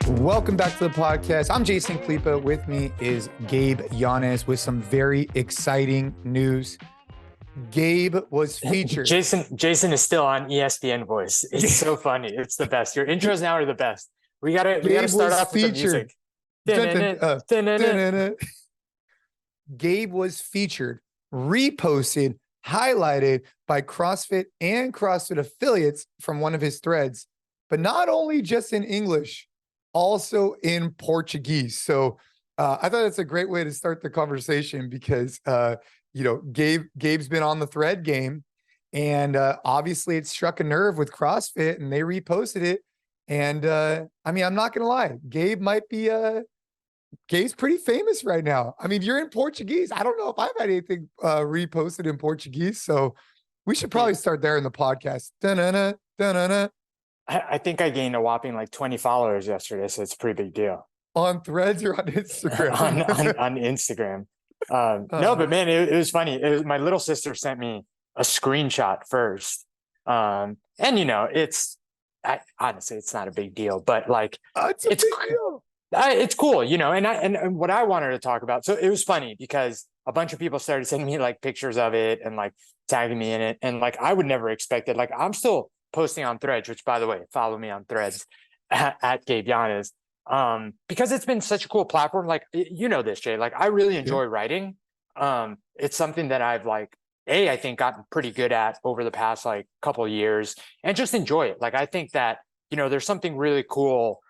Welcome back to the podcast. I'm Jason Khalipa. With me is Gabe Yanez with some very exciting news. Gabe was featured. Jason is still on ESPN Voice. It's so funny. It's the best. Your intros now are the best. We gotta start off with the music. Gabe was featured, reposted, highlighted by CrossFit and CrossFit affiliates from one of his threads, but not only just in English, also in Portuguese. So I thought it's a great way to start the conversation because, Gabe's been on the thread game, and obviously it struck a nerve with CrossFit and they reposted it. And I'm not going to lie, Gabe's pretty famous right now. I mean, you're in Portuguese. I don't know if I've had anything reposted in Portuguese. So we should probably start there in the podcast. Da-na-na, da-na-na. I think I gained a whopping like 20 followers yesterday, so it's a pretty big deal. On Threads or on Instagram? on Instagram. No, but man, it was funny. My little sister sent me a screenshot first. Honestly, it's not a big deal, but like it's a big deal. It's cool, and what I wanted to talk about. So it was funny because a bunch of people started sending me like pictures of it and like tagging me in it. And like, I would never expect it. Like, I'm still posting on Threads, which, by the way, follow me on Threads at Gabe Yanez, because it's been such a cool platform. Like, you know this, Jay, like I really enjoy writing. It's something that I've I think gotten pretty good at over the past like couple of years, and just enjoy it. Like, I think that, there's something really cool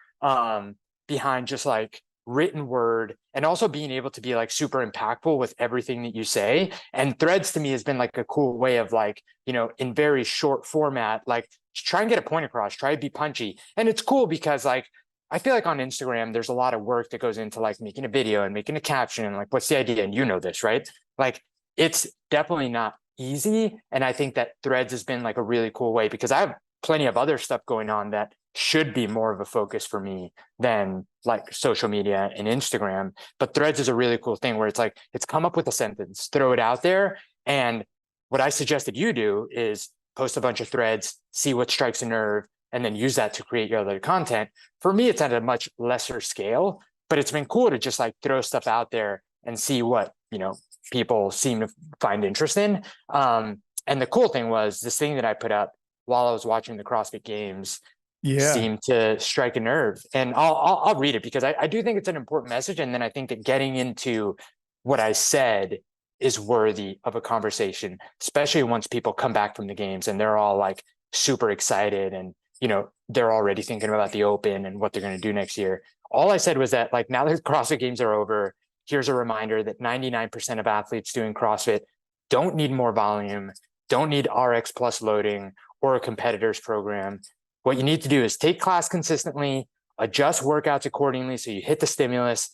behind just like written word, and also being able to be like super impactful with everything that you say. And Threads to me has been like a cool way of like, in very short format, like try and get a point across, try to be punchy. And it's cool because like, I feel like on Instagram, there's a lot of work that goes into like making a video and making a caption and like, what's the idea? And you know this, right? Like, it's definitely not easy. And I think that Threads has been like a really cool way, because I have plenty of other stuff going on that should be more of a focus for me than like social media and Instagram. But Threads is a really cool thing where it's like, it's come up with a sentence, throw it out there. And what I suggested you do is post a bunch of threads, see what strikes a nerve, and then use that to create your other content. For me, it's at a much lesser scale, but it's been cool to just like throw stuff out there and see what, people seem to find interest in. And the cool thing was this thing that I put up while I was watching the CrossFit Games seemed to strike a nerve. And I'll read it because I do think it's an important message. And then I think that getting into what I said is worthy of a conversation, especially once people come back from the games and they're all like super excited and, they're already thinking about the Open and what they're going to do next year. All I said was that like, now that the CrossFit Games are over, here's a reminder that 99% of athletes doing CrossFit don't need more volume, don't need RX plus loading or a competitor's program. What you need to do is take class consistently, adjust workouts accordingly so you hit the stimulus,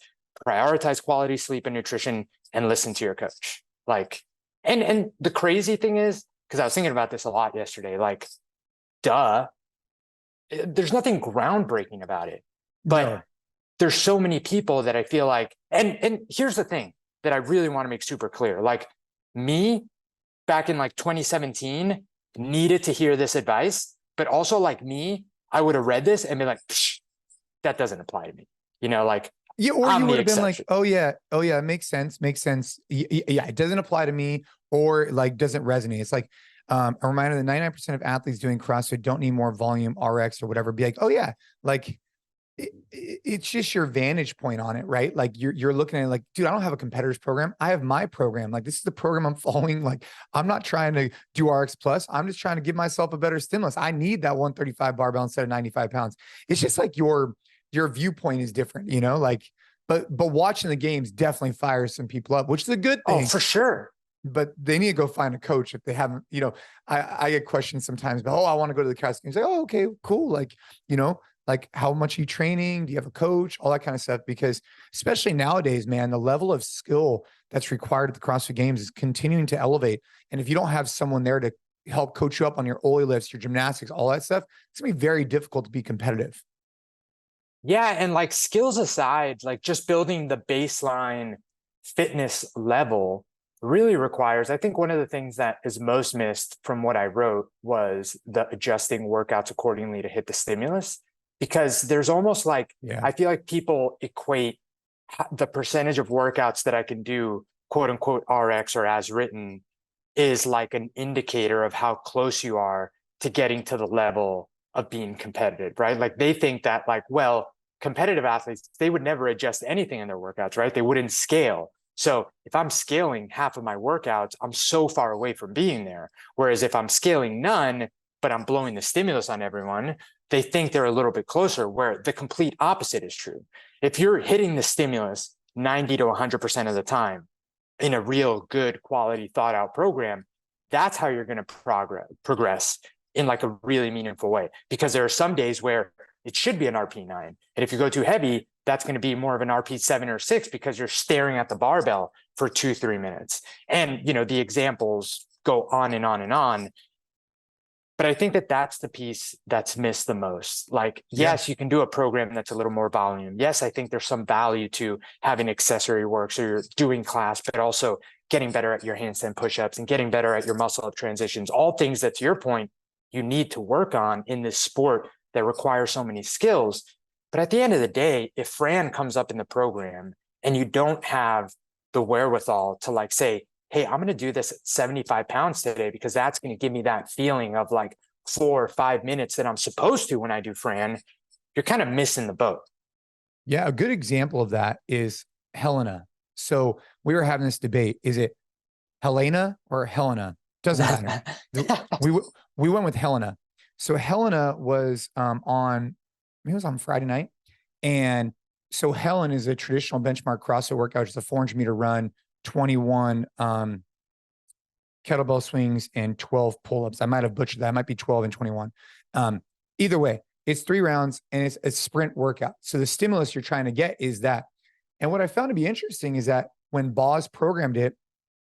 prioritize quality sleep and nutrition, and listen to your coach. Like, and the crazy thing is, because I was thinking about this a lot yesterday, like, there's nothing groundbreaking about it. But there's so many people that I feel like, and here's the thing that I really want to make super clear. Like, me back in like 2017 needed to hear this advice, but also like me, I would have read this and be like, that doesn't apply to me. Like, yeah, or you would have been like, oh yeah, makes sense. Yeah, it doesn't apply to me, or like doesn't resonate. It's like a reminder that 99% of athletes doing CrossFit don't need more volume, RX or whatever. Be like, oh yeah, like it's just your vantage point on it, right? Like you're looking at it like, dude, I don't have a competitor's program. I have my program. Like, this is the program I'm following. Like, I'm not trying to do RX plus. I'm just trying to give myself a better stimulus. I need that 135 barbell instead of 95 pounds. It's just like your viewpoint is different, like, but watching the games definitely fires some people up, which is a good thing. Oh, for sure. But they need to go find a coach if they haven't, I get questions sometimes about, I want to go to the CrossFit Games. Like, oh, okay, cool. Like, like how much are you training? Do you have a coach? All that kind of stuff. Because especially nowadays, man, the level of skill that's required at the CrossFit Games is continuing to elevate. And if you don't have someone there to help coach you up on your Ollie lifts, your gymnastics, all that stuff, it's gonna be very difficult to be competitive. Yeah. And like, skills aside, like just building the baseline fitness level really requires, I think one of the things that is most missed from what I wrote was the adjusting workouts accordingly to hit the stimulus. because there's almost like, Yeah. I feel like people equate the percentage of workouts that I can do, quote unquote, RX or as written, is like an indicator of how close you are to getting to the level of being competitive, right? Like they think that like, well, competitive athletes, they would never adjust anything in their workouts, right? They wouldn't scale. So if I'm scaling half of my workouts, I'm so far away from being there. Whereas if I'm scaling none, but I'm blowing the stimulus on everyone, they think they're a little bit closer, where the complete opposite is true. If you're hitting the stimulus 90 to 100% of the time in a real good quality thought out program, that's how you're going to progress in like a really meaningful way. Because there are some days where it should be an RP9. And if you go too heavy, that's going to be more of an RP7 or 6 because you're staring at the barbell for 2-3 minutes. And, you know, the examples go on and on and on. But I think that that's the piece that's missed the most. Like, yes, you can do a program that's a little more volume. Yes, I think there's some value to having accessory work. So you're doing class, but also getting better at your handstand push-ups and getting better at your muscle up transitions, all things that, to your point, you need to work on in this sport that requires so many skills. But at the end of the day, if Fran comes up in the program and you don't have the wherewithal to like say, hey, I'm going to do this at 75 pounds today because that's going to give me that feeling of like 4 or 5 minutes that I'm supposed to when I do Fran, you're kind of missing the boat. Yeah. A good example of that is Helena. So we were having this debate. Is it Helena or Helena? Doesn't matter. We went with Helena. So Helena was on, it was on Friday night. And so Helen is a traditional benchmark CrossFit workout, which is a 400-meter run, 21 kettlebell swings, and 12 pull-ups. I might have butchered that. It might be 12 and 21. Either way, it's 3 rounds and it's a sprint workout. So the stimulus you're trying to get is that. And what I found to be interesting is that when Boz programmed it,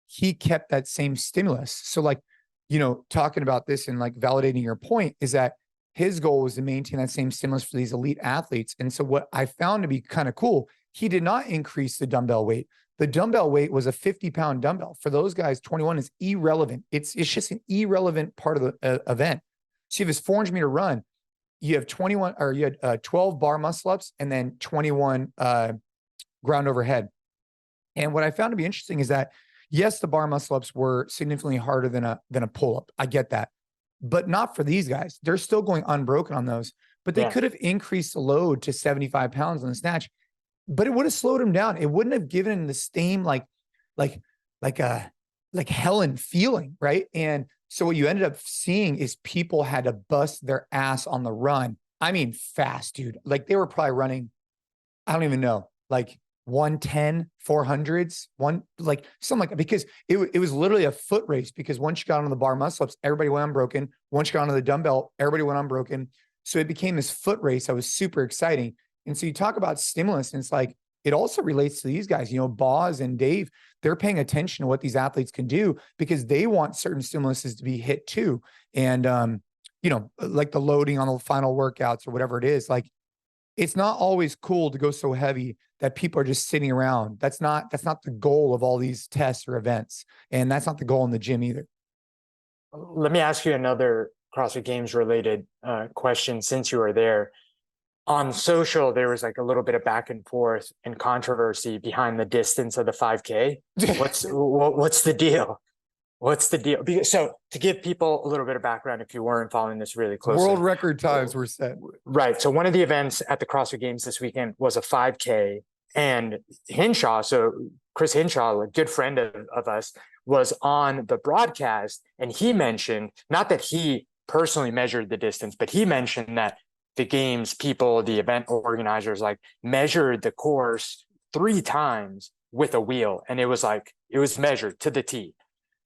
he kept that same stimulus. So like, you know, talking about this and like validating your point is that his goal was to maintain that same stimulus for these elite athletes. And so what I found to be kind of cool, he did not increase the dumbbell weight. The dumbbell weight was a 50-pound dumbbell. For those guys, 21 is irrelevant. It's just an irrelevant part of the event. So you have this 400-meter run, you have 21 or you had 12 bar muscle ups and then 21 ground overhead. And what I found to be interesting is that yes, the bar muscle ups were significantly harder than a pull up. I get that, but not for these guys. They're still going unbroken on those, but they could have increased the load to 75 pounds on the snatch, but it would have slowed him down. It wouldn't have given him the same like Helen feeling, right? And so what you ended up seeing is people had to bust their ass on the run. I mean, fast, dude. Like they were probably running, I don't even know, like 110, 400s, like something like that, because it was literally a foot race, because once you got on the bar muscle ups, everybody went unbroken. Once you got onto the dumbbell, everybody went unbroken. So it became this foot race that was super exciting. And so you talk about stimulus, and it's like, it also relates to these guys, you know, Boz and Dave, they're paying attention to what these athletes can do because they want certain stimuluses to be hit too. And, you know, like the loading on the final workouts or whatever it is, like, it's not always cool to go so heavy that people are just sitting around. That's not the goal of all these tests or events. And that's not the goal in the gym either. Let me ask you another CrossFit Games related question since you were there. On social, there was like a little bit of back and forth and controversy behind the distance of the 5K. What's the deal? What's the deal? So to give people a little bit of background, if you weren't following this really closely. World record times were set. Right. So one of the events at the CrossFit Games this weekend was a 5K, and Hinshaw, so Chris Hinshaw, a good friend of us, was on the broadcast, and he mentioned, not that he personally measured the distance, but he mentioned that the games people, the event organizers, like measured the course 3 times with a wheel, and it was measured to the T.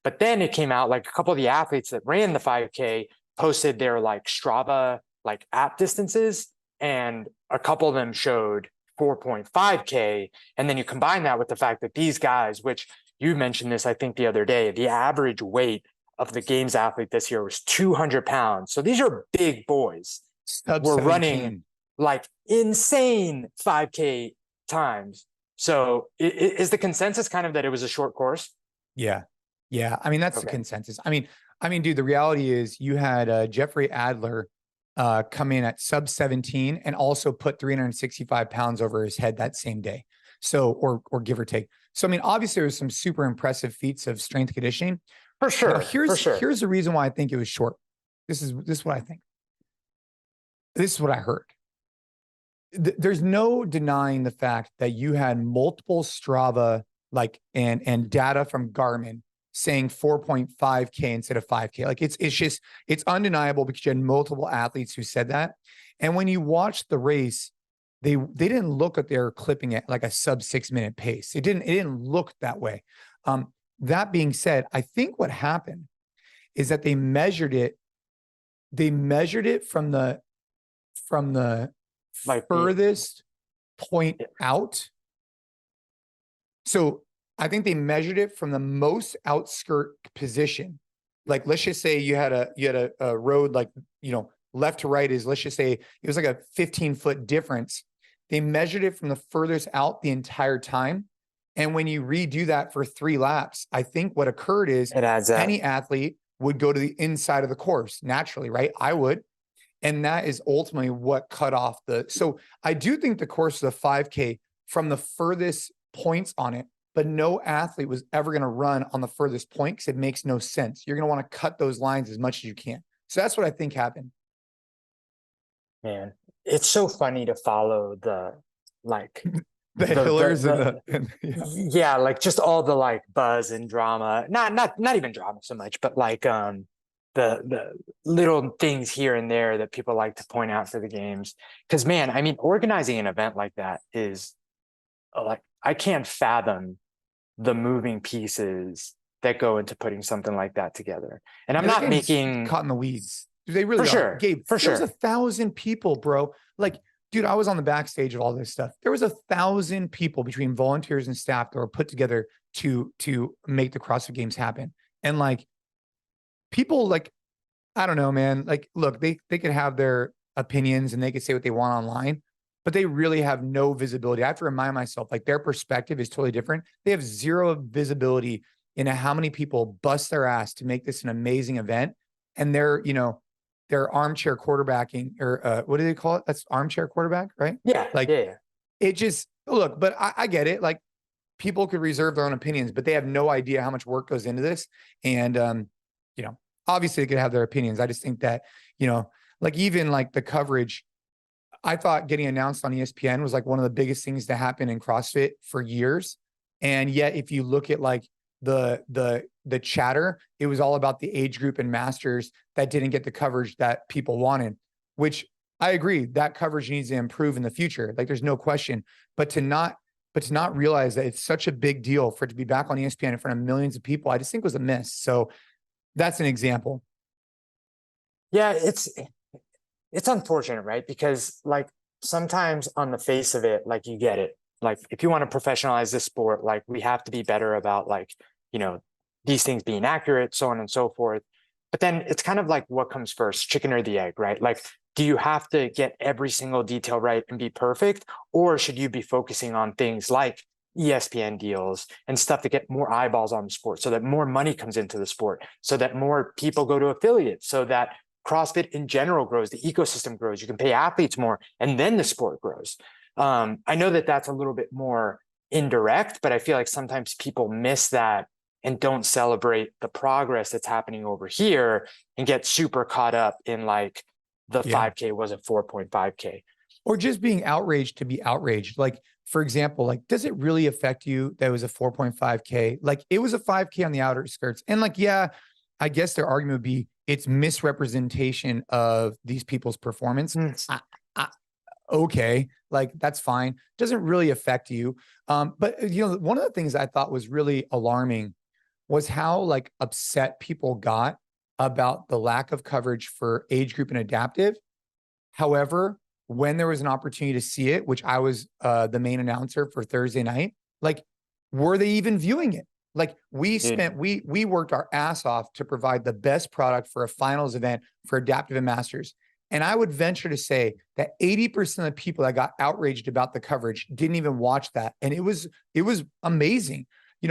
But then it came out like a couple of the athletes that ran the 5K posted their like Strava like app distances, and a couple of them showed 4.5K. And then you combine that with the fact that these guys, which you mentioned this, I think the other day, the average weight of the games athlete this year was 200 pounds. So these are big boys. We're running like insane 5K times. So is the consensus kind of that it was a short course? Yeah. Yeah. I mean, that's the consensus. I mean, dude, the reality is you had Jeffrey Adler come in at sub 17 and also put 365 pounds over his head that same day. So, or give or take. So, I mean, obviously there was some super impressive feats of strength conditioning. For sure. Now, here's the reason why I think it was short. This is what I think. This is what I heard. There's no denying the fact that you had multiple Strava and data from Garmin saying 4.5K instead of 5K. Like it's undeniable because you had multiple athletes who said that. And when you watch the race, they didn't look like they were clipping it like a sub 6 minute pace. It didn't look that way. That being said, I think what happened is that they measured it from the furthest point out. So I think they measured it from the most outskirt position. Like, let's just say you had a road, like, left to right is, let's just say it was like a 15-foot difference. They measured it from the furthest out the entire time. And when you redo that for 3 laps, I think what occurred is it adds up. Any athlete would go to the inside of the course naturally, right? I would. And that is ultimately what cut off so I do think the course was a 5K from the furthest points on it, but no athlete was ever going to run on the furthest point because it makes no sense. You're going to want to cut those lines as much as you can. So that's what I think happened. Man, it's so funny to follow the Hillers yeah, like just all the like buzz and drama, not even drama so much, but like the little things here and there that people like to point out for the games. Because man, I mean, organizing an event like that is like, I can't fathom the moving pieces that go into putting something like that together. And I'm not making caught in the weeds. They really for are. sure. Gabe, for sure. There's 1,000 people, bro. Like, dude, I was on the backstage of all this stuff. There was 1,000 people between volunteers and staff that were put together to make the CrossFit Games happen. And like, people, like, I don't know, man. Like, look, they could have their opinions and they could say what they want online, but they really have no visibility. I have to remind myself, like, their perspective is totally different. They have zero visibility into how many people bust their ass to make this an amazing event. And they're armchair quarterbacking, or what do they call it? That's armchair quarterback, right? Yeah. Like, yeah. It just, look, but I get it. Like, people could reserve their own opinions, but they have no idea how much work goes into this. And, obviously they could have their opinions. I just think that, like, even like the coverage, I thought getting announced on ESPN was like one of the biggest things to happen in CrossFit for years. And yet, if you look at like the chatter, it was all about the age group and masters that didn't get the coverage that people wanted, which I agree that coverage needs to improve in the future. Like, there's no question, but to not realize that it's such a big deal for it to be back on ESPN in front of millions of people, I just think was a miss. So that's an example. Yeah, it's unfortunate, right? Because like sometimes on the face of it, like, you get it. Like, if you want to professionalize this sport, like, we have to be better about like, these things being accurate, so on and so forth. But then it's kind of like, what comes first, chicken or the egg, right? Like, do you have to get every single detail right and be perfect? Or should you be focusing on things like ESPN deals and stuff to get more eyeballs on the sport, so that more money comes into the sport, so that more people go to affiliates, so that CrossFit in general grows, the ecosystem grows, you can pay athletes more, and then the sport grows. I know that that's a little bit more indirect, but I feel like sometimes people miss that and don't celebrate the progress that's happening over here and get super caught up in like the 5K was a 4.5K. Or just being outraged to be outraged. Like, for example, like, does it really affect you that it was a 4.5K? Like, it was a 5K on the outer skirts. And like, yeah, I guess their argument would be it's misrepresentation of these people's performance. Okay, like, that's fine. Doesn't really affect you. But one of the things I thought was really alarming was how like upset people got about the lack of coverage for age group and adaptive. However, when there was an opportunity to see it, which I was the main announcer for Thursday night, like, were they even viewing it? Like, we worked our ass off to provide the best product for a finals event for adaptive and masters. And I would venture to say that 80% of the people that got outraged about the coverage didn't even watch that. And it was amazing.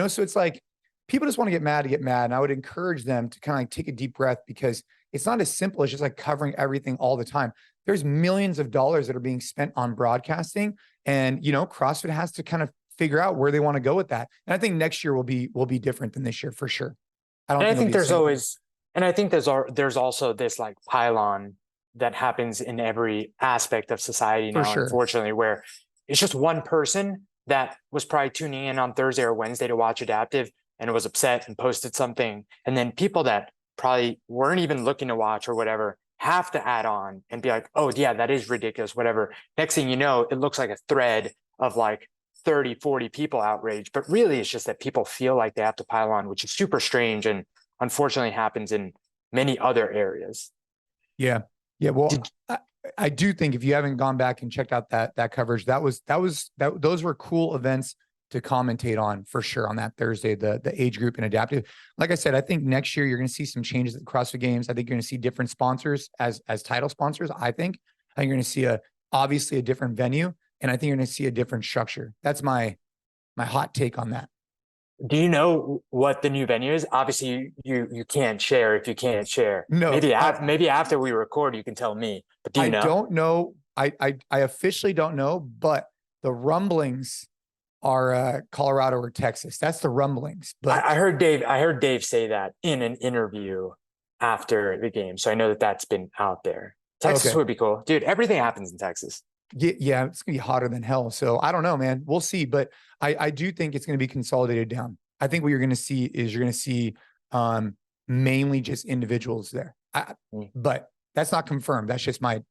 So it's like, people just want to get mad. And I would encourage them to kind of like take a deep breath, because it's not as simple as just like covering everything all the time. There's millions of dollars that are being spent on broadcasting, and, you know, CrossFit has to kind of figure out where they want to go with that. And I think next year will be different than this year for sure. I think there's always, and I think there's also this like pylon that happens in every aspect of society now, unfortunately, where it's just one person that was probably tuning in on Thursday or Wednesday to watch Adaptive and was upset and posted something. And then people that probably weren't even looking to watch or whatever have to add on and be like, oh yeah, that is ridiculous, whatever. Next thing you know, it looks like a thread of like 30, 40 people outraged, but really it's just that people feel like they have to pile on, which is super strange and unfortunately happens in many other areas. Yeah. Yeah. Well, I do think if you haven't gone back and checked out that coverage, those were cool events to commentate on for sure on that Thursday, the age group and adaptive. Like I said, I think next year you're going to see some changes at the CrossFit Games. I think you're going to see different sponsors as title sponsors. I think you're going to see obviously a different venue, and I think you're going to see a different structure. That's my hot take on that. Do you know what the new venue is? Obviously, you can't share if you can't share. No, maybe after we record, you can tell me. But do you know? I don't know. I officially don't know, but the rumblings are Colorado or Texas. That's the rumblings. But I heard Dave say that in an interview after the game, so I know that's been out there. Texas would be cool, dude. Everything happens in Texas. Yeah, it's gonna be hotter than hell. So I don't know, man. We'll see. But I do think it's gonna be consolidated down. I think what you're gonna see is mainly just individuals there. But that's not confirmed. That's just my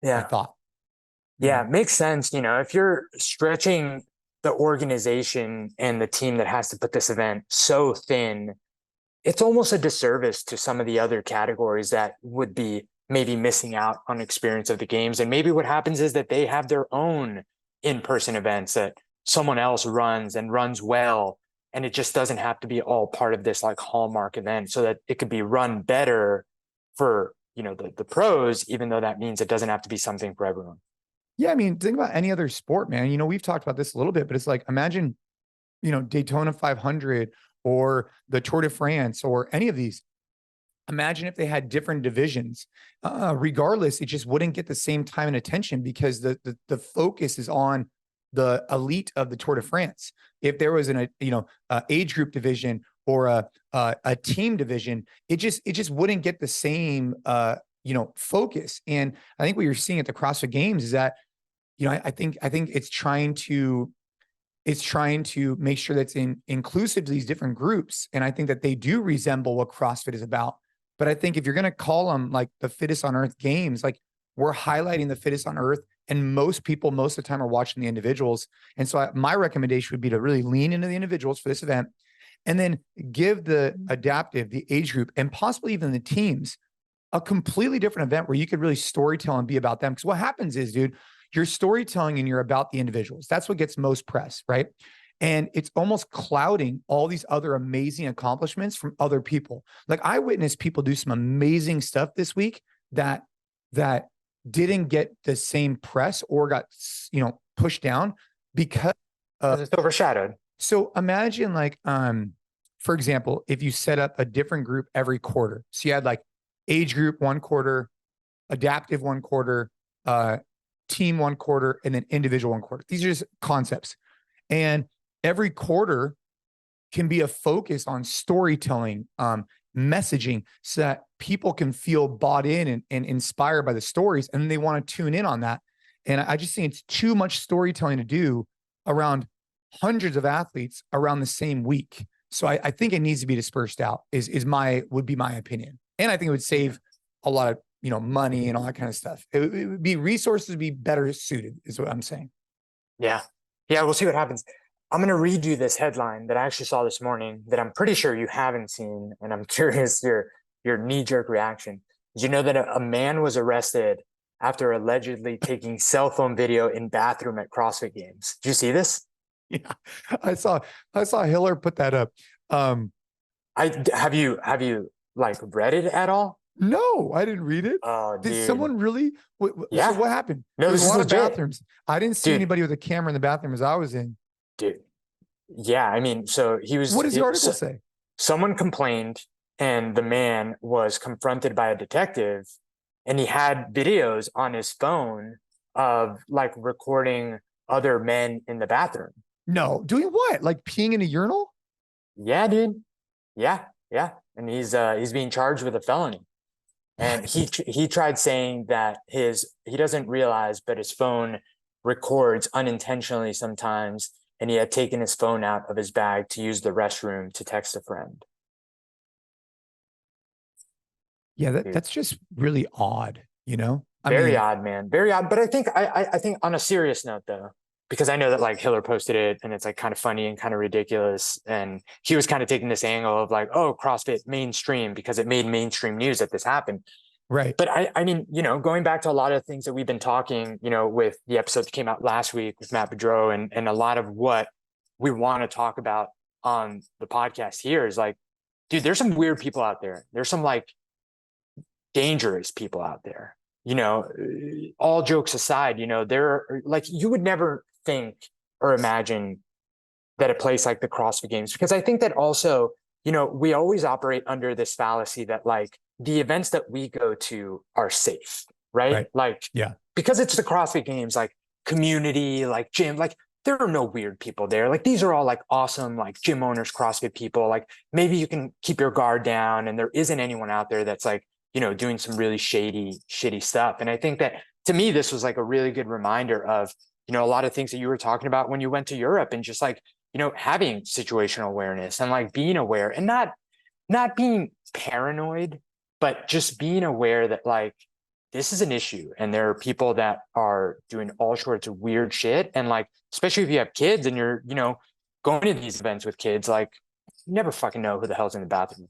thought. Yeah, makes sense. You know, if you're stretching the organization and the team that has to put this event so thin, it's almost a disservice to some of the other categories that would be maybe missing out on experience of the games. And maybe what happens is that they have their own in-person events that someone else runs and runs well. And it just doesn't have to be all part of this like hallmark event, so that it could be run better for, you know, the pros, even though that means it doesn't have to be something for everyone. Yeah. I mean, think about any other sport, man. You know, we've talked about this a little bit, but it's like, imagine, you know, Daytona 500 or the Tour de France or any of these. Imagine if they had different divisions. Regardless, it just wouldn't get the same time and attention because the focus is on the elite of the Tour de France. If there was an age group division or a team division, it just wouldn't get the same focus. And I think what you're seeing at the CrossFit Games is that, you know, I think it's trying to make sure that's inclusive to these different groups. And I think that they do resemble what CrossFit is about. But I think if you're going to call them like the Fittest on Earth Games, like we're highlighting the fittest on earth, and most people, most of the time, are watching the individuals. And so my recommendation would be to really lean into the individuals for this event, and then give the adaptive, the age group, and possibly even the teams a completely different event where you could really storytell and be about them. Because what happens is, dude, you're storytelling and you're about the individuals. That's what gets most press, right? And it's almost clouding all these other amazing accomplishments from other people. Like I witnessed people do some amazing stuff this week that didn't get the same press or got, you know, pushed down because it's overshadowed. So imagine like, for example, if you set up a different group every quarter. So you had like age group 1 quarter, adaptive 1 quarter, team 1 quarter, and then individual 1 quarter. These are just concepts. And every quarter can be a focus on storytelling, messaging, so that people can feel bought in and inspired by the stories, and they want to tune in on that. And I just think it's too much storytelling to do around hundreds of athletes around the same week. So I think it needs to be dispersed out would be my opinion. And I think it would save a lot of, you know, money and all that kind of stuff. It would be resources would be better suited is what I'm saying. Yeah. We'll see what happens. I'm going to read you this headline that I actually saw this morning that I'm pretty sure you haven't seen. And I'm curious your knee-jerk reaction. Did you know that a man was arrested after allegedly taking cell phone video in bathroom at CrossFit Games? Did you see this? Yeah, I saw Hiller put that up. Have you like read it at all? No, I didn't read it. Oh, Did dude. someone really? Yeah. So what happened? No, There's this a lot is of legit. bathrooms. I didn't see anybody with a camera in the bathroom as I was in. Dude. Yeah, I mean, so he was. What does the article say? Someone complained and the man was confronted by a detective, and he had videos on his phone of like recording other men in the bathroom. No, doing what? Like peeing in a urinal? Yeah, dude. Yeah, yeah. And he's being charged with a felony. And he tried saying that he doesn't realize, but his phone records unintentionally sometimes, and he had taken his phone out of his bag to use the restroom to text a friend. Yeah, that's just really odd, you know? Very odd, man. Very odd. But I think I think on a serious note though, because I know that like Hiller posted it and it's like kind of funny and kind of ridiculous. And he was kind of taking this angle of like, oh, CrossFit mainstream because it made mainstream news that this happened. Right. But I mean, you know, going back to a lot of things that we've been talking, you know, with the episode that came out last week with Matt Boudreau and a lot of what we want to talk about on the podcast here is like, dude, there's some weird people out there. There's some like dangerous people out there, you know, all jokes aside, you know, there are like, you would never think or imagine that a place like the CrossFit Games, because I think that also, you know, we always operate under this fallacy that like the events that we go to are safe, right? Like, yeah, because it's the CrossFit Games, like community, like gym, like there are no weird people there. Like these are all like awesome, like gym owners, CrossFit people. Like maybe you can keep your guard down and there isn't anyone out there that's like, you know, doing some really shitty stuff. And I think that to me, this was like a really good reminder of, you know, a lot of things that you were talking about when you went to Europe and just like, you know, having situational awareness and like being aware and not being paranoid, but just being aware that like, this is an issue and there are people that are doing all sorts of weird shit. And like, especially if you have kids and you're, you know, going to these events with kids, like you never fucking know who the hell's in the bathroom.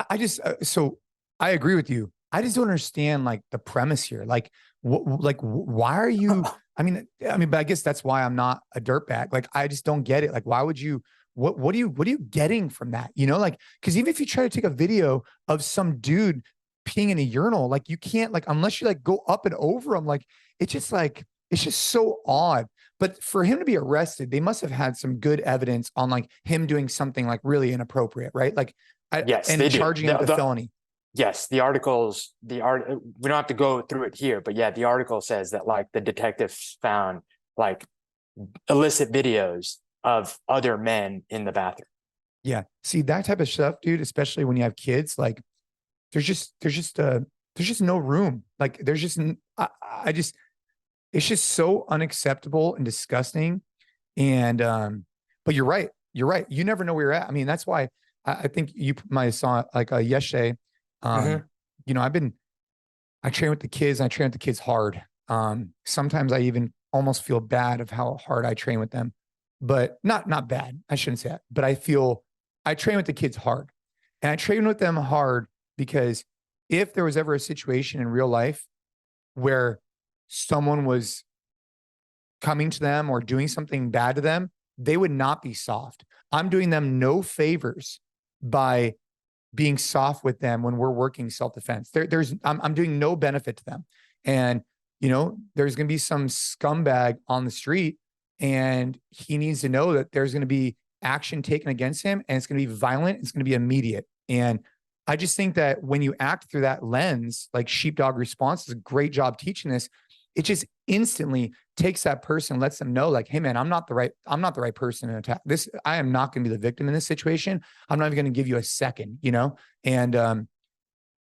I just so I agree with you. I just don't understand like the premise here. Like, why are you? I mean, but I guess that's why I'm not a dirtbag. Like, I just don't get it. Like, why would you? What are you getting from that? You know, like, because even if you try to take a video of some dude peeing in a urinal, like, you can't like unless you like go up and over him. Like, it's just so odd. But for him to be arrested, they must have had some good evidence on like him doing something like really inappropriate, right? Like. Yes, and they charging him with a felony. Yes, the articles, we don't have to go through it here, but yeah, the article says that like the detectives found like illicit videos of other men in the bathroom. Yeah. See that type of stuff, dude, especially when you have kids, like there's just no room. Like there's just, it's just so unacceptable and disgusting. And, but you're right. You're right. You never know where you're at. I mean, that's why I think you might have saw like yesterday. You know, I train with the kids and I train with the kids hard. Sometimes I even almost feel bad of how hard I train with them, but not bad. I shouldn't say that, but I train with the kids hard and I train with them hard because if there was ever a situation in real life where someone was coming to them or doing something bad to them, they would not be soft. I'm doing them no favors by being soft with them when we're working self-defense. I'm doing no benefit to them. And, you know, there's going to be some scumbag on the street and he needs to know that there's going to be action taken against him and it's going to be violent. It's going to be immediate. And I just think that when you act through that lens, like Sheepdog Response does a great job teaching this, it just instantly takes that person, lets them know like, hey man, I'm not the right person to attack this. I am not going to be the victim in this situation. I'm not even going to give you a second, you know? And,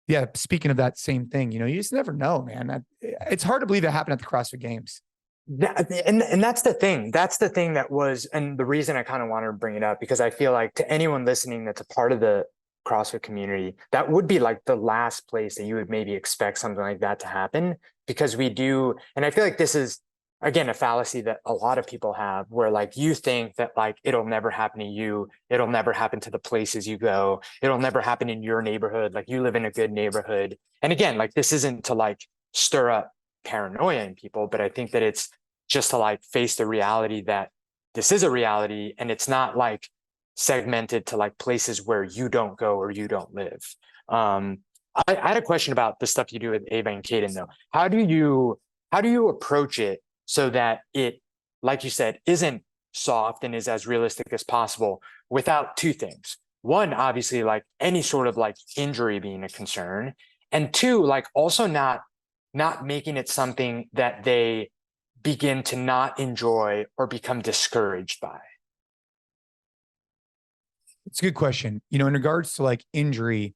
yeah, speaking of that same thing, you know, you just never know, man. It's hard to believe it happened at the CrossFit Games. And that's the thing. That's the thing that was, and the reason I kind of wanted to bring it up, because I feel like to anyone listening that's a part of the CrossFit community, that would be like the last place that you would maybe expect something like that to happen, because we do. And I feel like this is, again, a fallacy that a lot of people have where like you think that like it'll never happen to you. It'll never happen to the places you go. It'll never happen in your neighborhood. Like you live in a good neighborhood. And again, like this isn't to like stir up paranoia in people, but I think that it's just to like face the reality that this is a reality and it's not like segmented to like places where you don't go or you don't live. I had a question about the stuff you do with Ava and Kaden though. How do you approach it so that it, like you said, isn't soft and is as realistic as possible without two things? one, obviously like any sort of like injury being a concern, and two, like also not making it something that they begin to not enjoy or become discouraged by. It's a good question. In regards to like injury,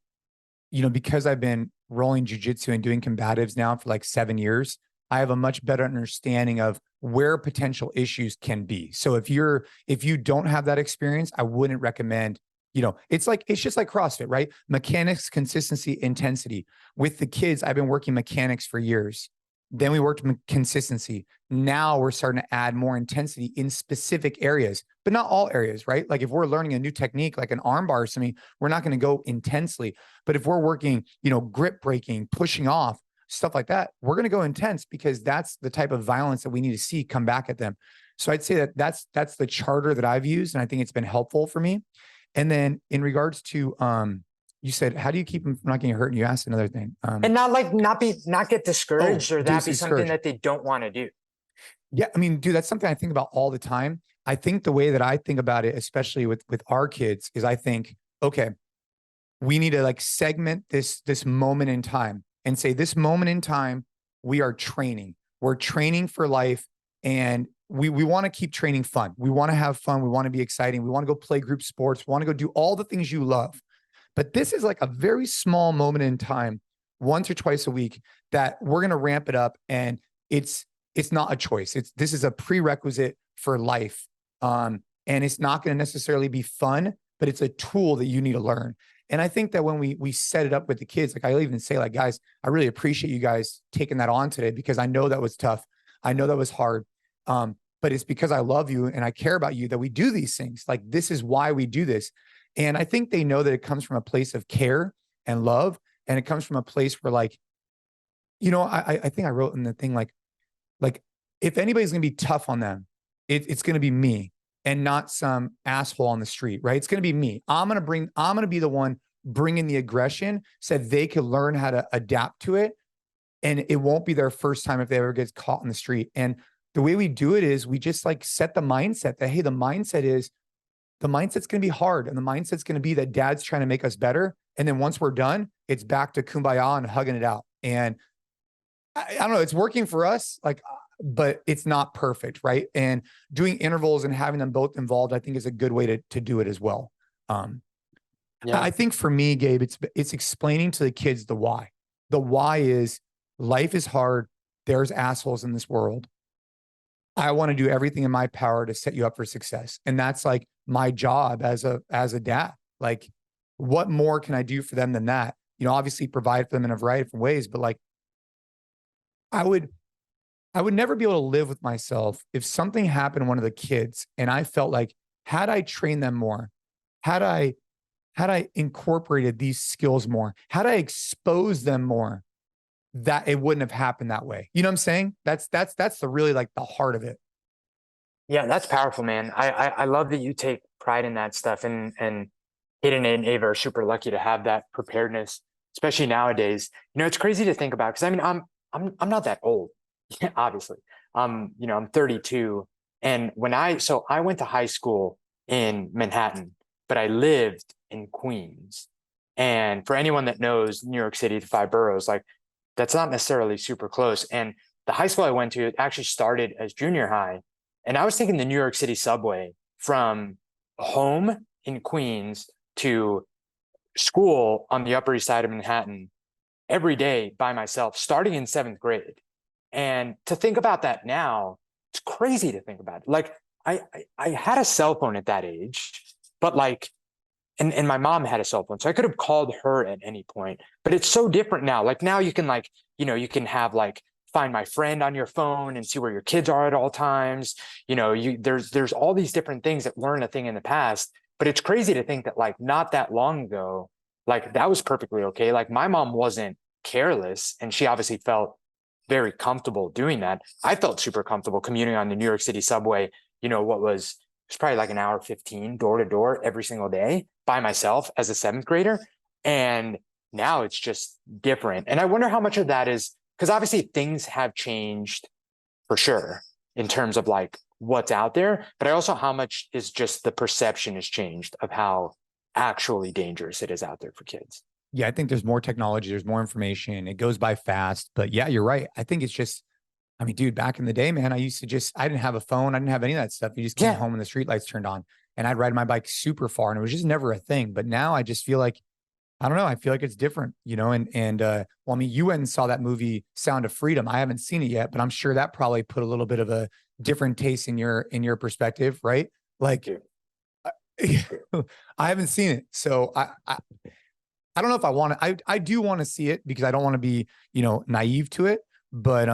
because I've been rolling jujitsu and doing combatives now for like 7 years, I have a much better understanding of where potential issues can be. So if you don't have that experience, I wouldn't recommend, it's just like CrossFit, right? Mechanics, consistency, intensity. With the kids, I've been working mechanics for years. Then we worked consistency. Now we're starting to add more intensity in specific areas, but not all areas, right? Like if we're learning a new technique, like an arm bar or something, we're not going to go intensely. But if we're working, grip breaking, pushing off, stuff like that, we're going to go intense because that's the type of violence that we need to see come back at them. So I'd say that's the charter that I've used. And I think it's been helpful for me. And then in regards to, you said, how do you keep them from not getting hurt? And you asked another thing. And not get discouraged or that be something that they don't want to do. Yeah. I mean, dude, that's something I think about all the time. I think the way that I think about it, especially with our kids, is I think, okay, we need to like segment this moment in time and say this moment in time, we are training. We're training for life. And we want to keep training fun. We want to have fun. We want to be exciting. We want to go play group sports. We want to go do all the things you love. But this is like a very small moment in time, once or twice a week, that we're going to ramp it up. And it's not a choice. This is a prerequisite for life. And it's not going to necessarily be fun, but it's a tool that you need to learn. And I think that when we set it up with the kids, like I even say, like, guys, I really appreciate you guys taking that on today because I know that was tough. I know that was hard. But it's because I love you and I care about you that we do these things. Like, this is why we do this. And I think they know that it comes from a place of care and love. And it comes from a place where, like, I think I wrote in the thing, like if anybody's going to be tough on them, it's going to be me and not some asshole on the street, right? It's going to be me. I'm going to be the one bringing the aggression so they can learn how to adapt to it. And it won't be their first time if they ever get caught in the street. And the way we do it is we just like set the mindset that, hey, the mindset's going to be hard. And the mindset's going to be that dad's trying to make us better. And then once we're done, it's back to kumbaya and hugging it out. And I don't know, it's working for us, like, but it's not perfect, right? And doing intervals and having them both involved, I think, is a good way to do it as well. I think for me, Gabe, it's explaining to the kids the why. The why is life is hard. There's assholes in this world. I want to do everything in my power to set you up for success. And that's like my job as a dad. Like, what more can I do for them than that? Obviously provide for them in a variety of different ways, but like, I would never be able to live with myself if something happened to one of the kids and I felt like, had I trained them more, had I incorporated these skills more, had I exposed them more, that it wouldn't have happened that way. You know what I'm saying? That's the really like the heart of it. Yeah, that's powerful, man. I love that you take pride in that stuff, and Hayden and Ava are super lucky to have that preparedness, especially nowadays. It's crazy to think about because I mean, I'm not that old, obviously. I'm 32, and I went to high school in Manhattan, but I lived in Queens. And for anyone that knows New York City, the 5 boroughs, like, that's not necessarily super close. And the high school I went to actually started as junior high. And I was taking the New York City subway from home in Queens to school on the Upper East Side of Manhattan every day by myself, starting in 7th grade. And to think about that now, it's crazy to think about it. Like, I had a cell phone at that age, but like, and my mom had a cell phone, so I could have called her at any point. But it's so different now. Like, now you can you can have like Find My Friend on your phone and see where your kids are at all times. There's all these different things that weren't a thing in the past. But it's crazy to think that like not that long ago, like that was perfectly okay. Like, my mom wasn't careless, and she obviously felt very comfortable doing that. I felt super comfortable commuting on the New York City subway. It's probably like an hour 15 door to door every single day by myself as a 7th grader. And now it's just different. And I wonder how much of that is because obviously things have changed for sure in terms of like what's out there, but also how much is just the perception has changed of how actually dangerous it is out there for kids. Yeah, I think there's more technology, there's more information. It goes by fast. But yeah, you're right. I think it's just, I mean, dude, back in the day, man, I didn't have a phone. I didn't have any of that stuff. You just came home and the streetlights turned on and I'd ride my bike super far and it was just never a thing. But now I just feel like, I don't know. I feel like it's different, you know, well, I mean, you went and saw that movie Sound of Freedom. I haven't seen it yet, but I'm sure that probably put a little bit of a different taste in your perspective, right? Like, I haven't seen it. So I don't know if I want to, I do want to see it because I don't want to be, you know, naive to it, but,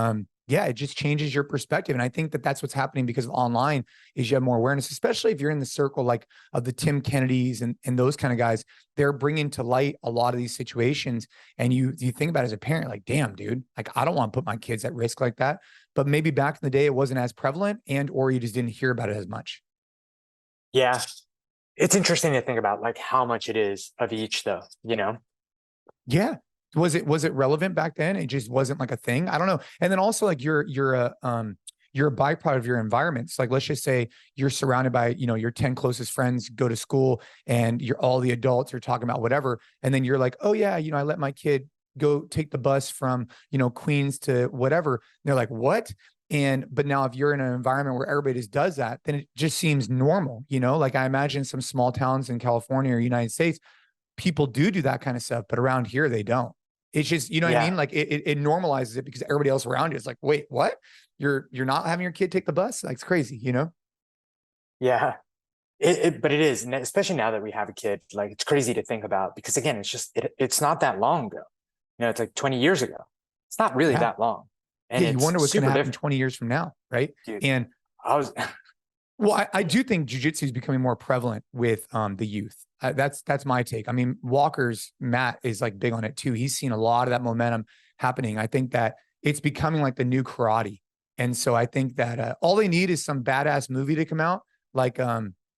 yeah, it just changes your perspective. And I think that that's what's happening because of online is you have more awareness, especially if you're in the circle, like of the Tim Kennedys and those kind of guys. They're bringing to light a lot of these situations. And you think about it as a parent, like, damn, dude, like, I don't want to put my kids at risk like that. But maybe back in the day, it wasn't as prevalent or you just didn't hear about it as much. Yeah. It's interesting to think about like how much it is of each though, you know? Yeah. Was it relevant back then? It just wasn't like a thing. I don't know. And then also like you're a byproduct of your environment. So like, let's just say you're surrounded by, you know, your 10 closest friends go to school and all the adults are talking about whatever. And then you're like, oh yeah, you know, I let my kid go take the bus from, you know, Queens to whatever. And they're like, what? But now if you're in an environment where everybody just does that, then it just seems normal, you know, like I imagine some small towns in California or United States, people do that kind of stuff, but around here, they don't. It's just, you know what I mean? Like it normalizes it because everybody else around you is like, wait, what? You're not having your kid take the bus? Like, it's crazy, you know? Yeah. But it is, especially now that we have a kid, like it's crazy to think about because again, it's not that long ago. You know, it's like 20 years ago. It's not really that long. And you wonder what's going to happen different. 20 years from now, right? Dude, and well, I do think jiu-jitsu is becoming more prevalent with the youth. That's my take. I mean, Walker's Matt is like big on it too. He's seen a lot of that momentum happening. I think that it's becoming like the new karate. And so I think that all they need is some badass movie to come out like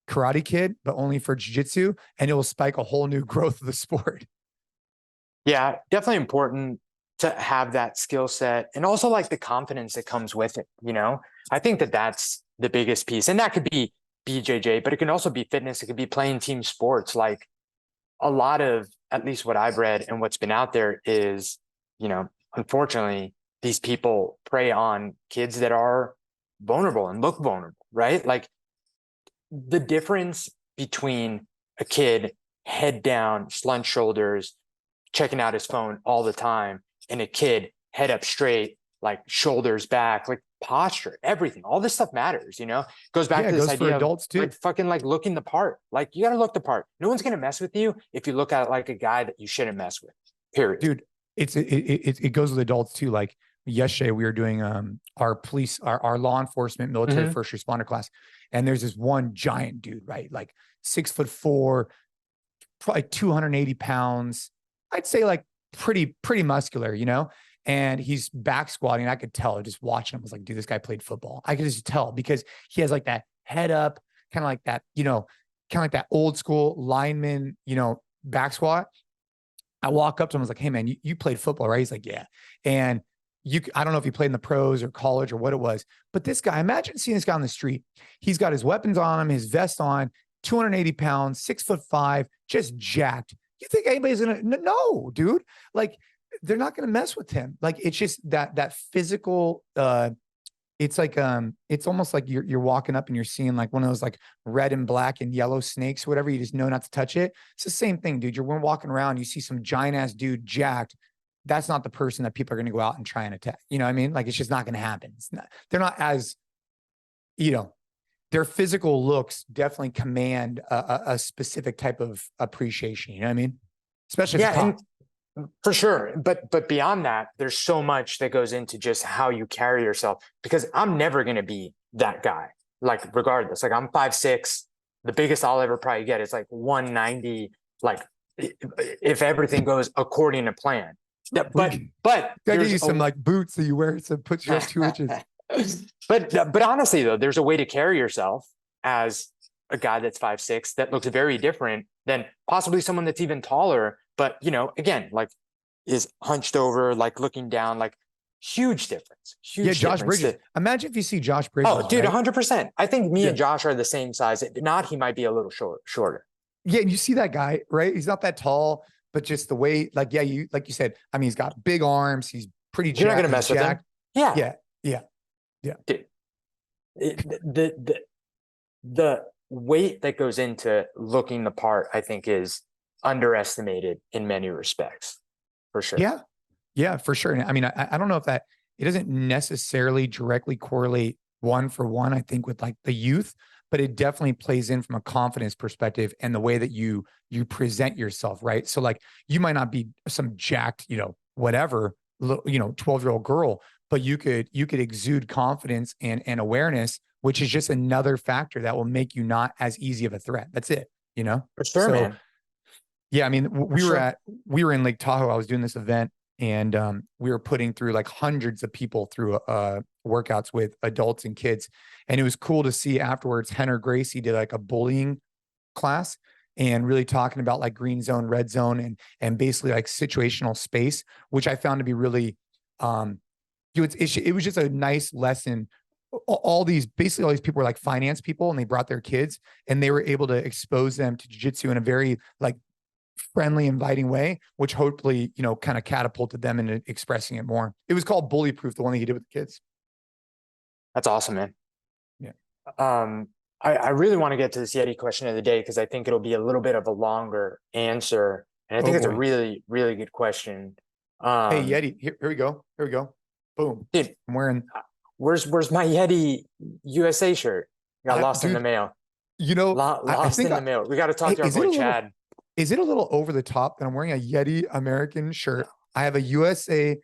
Karate Kid, but only for jiu-jitsu, and it will spike a whole new growth of the sport. Yeah, definitely important to have that skill set and also like the confidence that comes with it. You know, I think that that's the biggest piece. And that could be BJJ, but it can also be fitness. It could be playing team sports. Like a lot of, at least what I've read and what's been out there is, you know, unfortunately, these people prey on kids that are vulnerable and look vulnerable, right? Like the difference between a kid head down, slunched shoulders, checking out his phone all the time, and a kid head up straight, like shoulders back, like posture, everything, all this stuff matters, you know. Goes back to this idea of adults too. Like fucking like looking the part. Like you got to look the part. No one's gonna mess with you if you look at like a guy that you shouldn't mess with. Period. Dude, it goes with adults too. Like yesterday we were doing our law enforcement military first responder class, and there's this one giant dude, right? Like 6'4", probably 280 pounds. I'd say like pretty muscular, you know. And he's back squatting. I could tell just watching him. I was like, dude, this guy played football. I could just tell because he has like that head up, kind of like that, you know, kind of like that old school lineman, you know, back squat. I walk up to him. I was like, hey man, you played football, right? He's like, yeah. And I don't know if he played in the pros or college or what it was, but this guy, imagine seeing this guy on the street. He's got his weapons on him, his vest on, 280 pounds, 6'5", just jacked. You think anybody's gonna? No, dude. Like, they're not going to mess with him. Like, it's just that physical, it's like, it's almost like you're walking up and you're seeing like one of those like red and black and yellow snakes, whatever. You just know not to touch it. It's the same thing, dude. You're walking around, you see some giant ass dude jacked. That's not the person that people are going to go out and try and attack. You know what I mean? Like, it's just not going to happen. They're not as, you know, their physical looks definitely command a specific type of appreciation. You know what I mean? Especially if it's hot. For sure. But beyond that, there's so much that goes into just how you carry yourself, because I'm never going to be that guy. Like, regardless, like I'm 5'6", the biggest I'll ever probably get is like 190. Like if everything goes according to plan. But I give you some like boots that you wear to put you up 2 inches. But honestly though, there's a way to carry yourself as a guy that's 5'6" that looks very different than possibly someone that's even taller. But, you know, again, like is hunched over, like looking down, like huge difference. Huge Josh Bridges. Imagine if you see Josh Bridges. Oh, dude, right? 100%. I think me and Josh are the same size. If not, he might be a little shorter. Yeah, and you see that guy, right? He's not that tall, but just the way, like, yeah, like you said, I mean, he's got big arms. He's pretty You're not jacked. gonna He's mess with him. jacked. Yeah. Yeah, yeah, yeah. Dude, the weight that goes into looking the part, I think, is underestimated in many respects, for sure. Yeah, yeah, for sure. And I mean, I don't know if that, it doesn't necessarily directly correlate one for one, I think, with like the youth, but it definitely plays in from a confidence perspective and the way that you present yourself, right? So like you might not be some jacked, whatever, 12-year-old girl, but you could exude confidence and awareness, which is just another factor that will make you not as easy of a threat. That's it, For sure, So man. yeah, I mean, For sure. we were in Lake Tahoe. I was doing this event, and we were putting through like hundreds of people through workouts with adults and kids, and it was cool to see afterwards. Henner Gracie did like a bullying class and really talking about like green zone, red zone, and basically like situational space, which I found to be really, it was just a nice lesson. All these people were like finance people, and they brought their kids, and they were able to expose them to jiu-jitsu in a very like friendly, inviting way, which hopefully, kind of catapulted them into expressing it more. It was called Bully Proof, the one that he did with the kids. That's awesome, man. Yeah. I really want to get to this YETI question of the day because I think it'll be a little bit of a longer answer. And I think it's a really, really good question. Hey, YETI, here we go. Here we go. Boom. Dude, I'm wearing. Where's my YETI USA shirt? Got lost in the mail. Lost in the mail. We got to talk to our boy Chad. Is it a little over the top that I'm wearing a YETI American shirt? I have a USA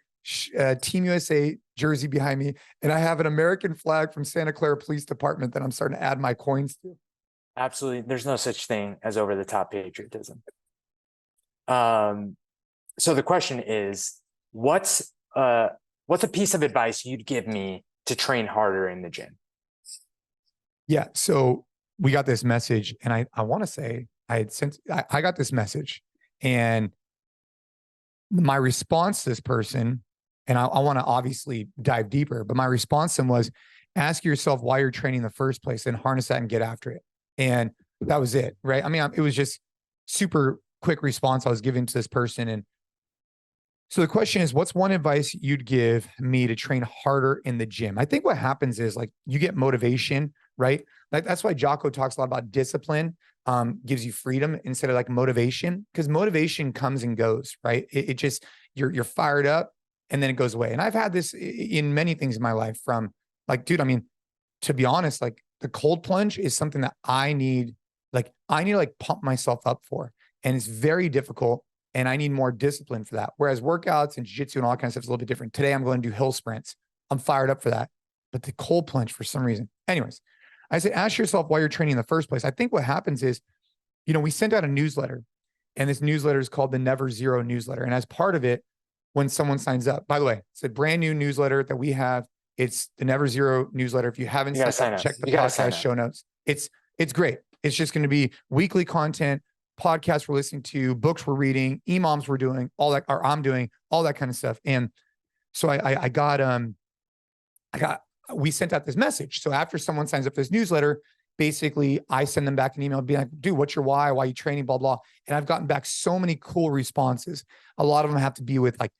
Team USA jersey behind me, and I have an American flag from Santa Clara Police Department that I'm starting to add my coins to. Absolutely. There's no such thing as over the top patriotism. So the question is, what's a piece of advice you'd give me to train harder in the gym? Yeah. So we got this message, and I want to say I got this message, and my response to this person, and I want to obviously dive deeper, but my response to him was, ask yourself why you're training in the first place and harness that and get after it. And that was it. Right. I mean, it was just super quick response I was giving to this person. And so the question is, what's one advice you'd give me to train harder in the gym? I think what happens is like you get motivation, right? Like that's why Jocko talks a lot about discipline, gives you freedom instead of like motivation, because motivation comes and goes, right? It just, you're fired up and then it goes away. And I've had this in many things in my life from like, dude, I mean, to be honest, like the cold plunge is something that I need to pump myself up for. And it's very difficult. And I need more discipline for that. Whereas workouts and jiu-jitsu and all that kind of stuff is a little bit different. Today, I'm going to do hill sprints. I'm fired up for that. But the cold plunge, for some reason. Anyways, I said, ask yourself why you're training in the first place. I think what happens is, we sent out a newsletter, and this newsletter is called the Never Zero newsletter. And as part of it, when someone signs up, by the way, it's a brand new newsletter that we have. It's the Never Zero newsletter. If you haven't signed up, check the podcast show notes. It's great. It's just going to be weekly content, podcasts we're listening to, books we're reading, EMOMs we're doing, all that, or I'm doing, all that kind of stuff. And so we sent out this message. So after someone signs up this newsletter, basically I send them back an email being like, dude, what's your why? Why are you training? Blah, blah. And I've gotten back so many cool responses. A lot of them have to be with like,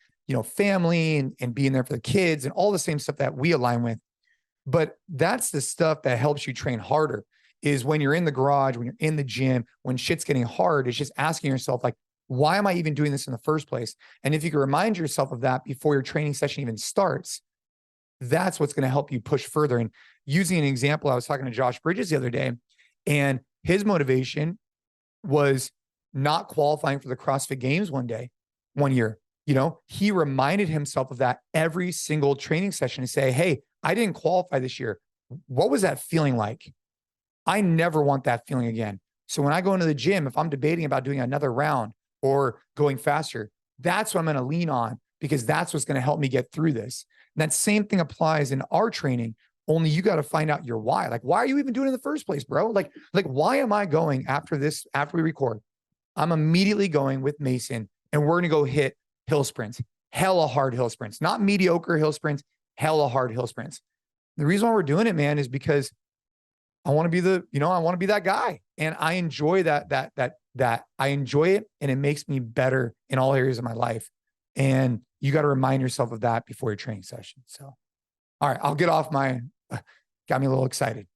family and being there for the kids and all the same stuff that we align with. But that's the stuff that helps you train harder. Is when you're in the garage, when you're in the gym, when shit's getting hard, it's just asking yourself, like, why am I even doing this in the first place? And if you can remind yourself of that before your training session even starts, that's what's going to help you push further. And using an example, I was talking to Josh Bridges the other day, and his motivation was not qualifying for the CrossFit Games one year. He reminded himself of that every single training session to say, hey, I didn't qualify this year. What was that feeling like? I never want that feeling again. So when I go into the gym, if I'm debating about doing another round or going faster, that's what I'm going to lean on, because that's what's going to help me get through this. And that same thing applies in our training, only you got to find out your why. Like, why are you even doing it in the first place, bro? Like, why am I going after we record? I'm immediately going with Mason, and we're going to go hit hill sprints, hella hard hill sprints, not mediocre hill sprints, hella hard hill sprints. The reason why we're doing it, man, is because I want to be I want to be that guy. And I enjoy that I enjoy it, and it makes me better in all areas of my life. And you got to remind yourself of that before your training session. So, all right, I'll get off got me a little excited.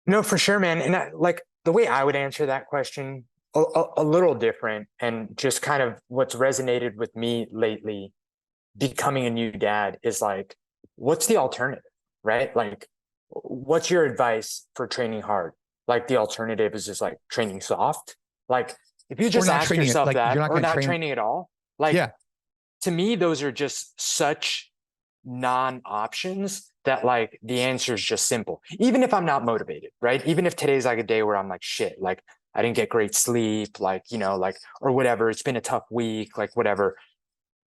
No, for sure, man. And like the way I would answer that question, a little different, and just kind of what's resonated with me lately, becoming a new dad, is like, what's the alternative, right? Like, what's your advice for training hard? Like, the alternative is just like training soft. Like, if you just ask yourself that, or not training at all, like, to me, those are just such non-options that like the answer is just simple. Even if I'm not motivated, right? Even if today's like a day where I'm like, shit, like I didn't get great sleep, like, like, or whatever, it's been a tough week, like whatever.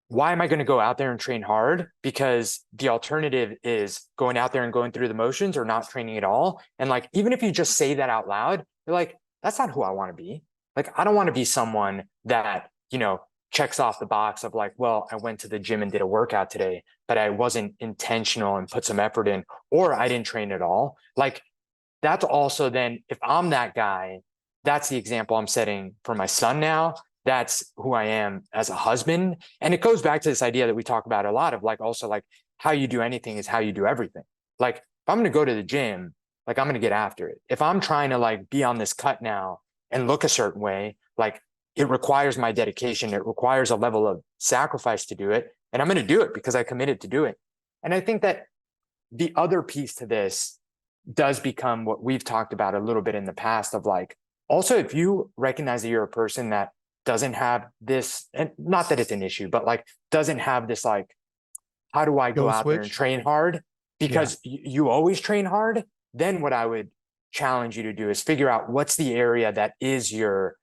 Why am I going to go out there and train hard? Because the alternative is going out there and going through the motions, or not training at all. And like, even if you just say that out loud, you're like, that's not who I want to be. Like, I don't want to be someone that, checks off the box of like, well, I went to the gym and did a workout today, but I wasn't intentional and put some effort in, or I didn't train at all. Like, that's also then, if I'm that guy, that's the example I'm setting for my son now. That's who I am as a husband. And it goes back to this idea that we talk about a lot of like, also like, how you do anything is how you do everything. Like, if I'm going to go to the gym, like I'm going to get after it. If I'm trying to like be on this cut now and look a certain way, like, it requires my dedication. It requires a level of sacrifice to do it. And I'm going to do it because I committed to do it. And I think that the other piece to this does become what we've talked about a little bit in the past, of like, also, if you recognize that you're a person that doesn't have this, and not that it's an issue, but like doesn't have this, like, how do I go out there and train hard? Because you always train hard. Then what I would challenge you to do is figure out what's the area that is your,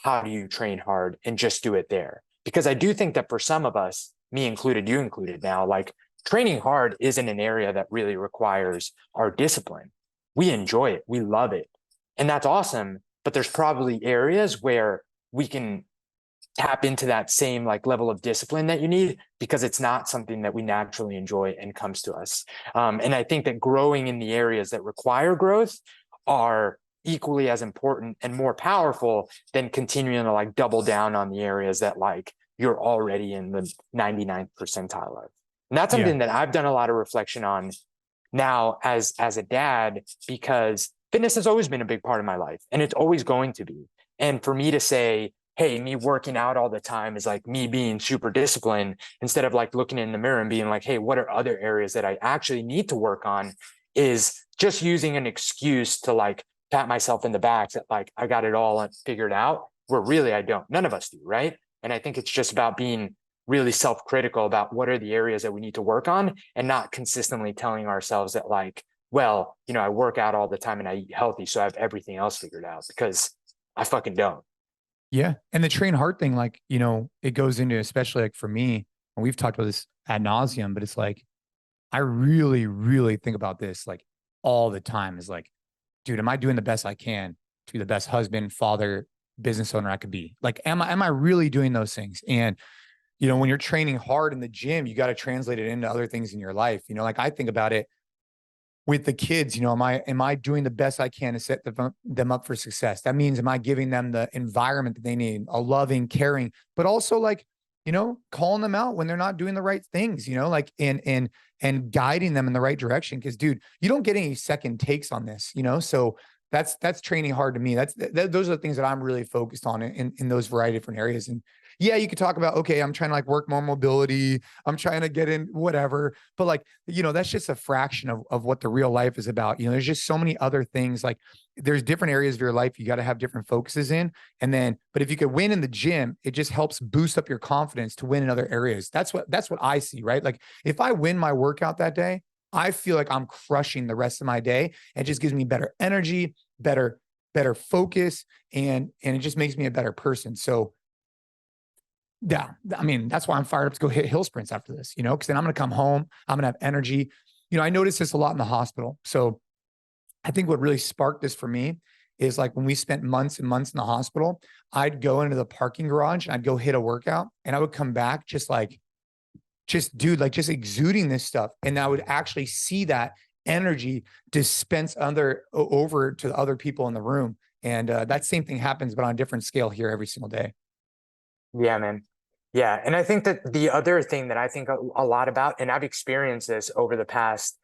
how do you train hard, and just do it there. Because I do think that for some of us, me included, you included now, like training hard isn't an area that really requires our discipline. We enjoy it. We love it. And that's awesome. But there's probably areas where we can tap into that same like level of discipline that you need, because it's not something that we naturally enjoy and comes to us. And I think that growing in the areas that require growth are equally as important and more powerful than continuing to like double down on the areas that like you're already in the 99th percentile of. And that's something that I've done a lot of reflection on now as a dad, because fitness has always been a big part of my life, and it's always going to be. And for me to say, hey, me working out all the time is like me being super disciplined, instead of like looking in the mirror and being like, hey, what are other areas that I actually need to work on, is just using an excuse to like pat myself in the back that like I got it all figured out, where really I don't. None of us do, right? And I think it's just about being really self-critical about what are the areas that we need to work on, and not consistently telling ourselves that like, well, I work out all the time and I eat healthy, so I have everything else figured out, because I fucking don't. Yeah. And the train hard thing, like, it goes into, especially like for me, and we've talked about this ad nauseum, but it's like, I really, really think about this like all the time, is like, dude, am I doing the best I can to be the best husband, father, business owner I could be? Like, am I really doing those things? And, when you're training hard in the gym, you got to translate it into other things in your life. Like I think about it with the kids, am I doing the best I can to set them up for success? That means, am I giving them the environment that they need, a loving, caring, but also like, calling them out when they're not doing the right things, like, and guiding them in the right direction. Cause dude, you don't get any second takes on this, so that's training hard to me. Those are the things that I'm really focused on in those variety of different areas. And yeah, you could talk about, okay, I'm trying to like work more mobility, I'm trying to get in whatever, but like, that's just a fraction of what the real life is about. There's just so many other things. Like there's different areas of your life you got to have different focuses in. And then, but if you could win in the gym, it just helps boost up your confidence to win in other areas. That's what I see, right? Like if I win my workout that day, I feel like I'm crushing the rest of my day. It just gives me better energy, better focus, and it just makes me a better person. So yeah, I mean, that's why I'm fired up to go hit hill sprints after this, because then I'm going to come home, I'm going to have energy. I noticed this a lot in the hospital. So I think what really sparked this for me is like when we spent months and months in the hospital, I'd go into the parking garage and I'd go hit a workout, and I would come back just exuding this stuff. And I would actually see that. energy dispense over to the other people in the room. And that same thing happens, but on a different scale here every single day. Yeah, man. Yeah. And I think that the other thing that I think a lot about, and I've experienced this over the past,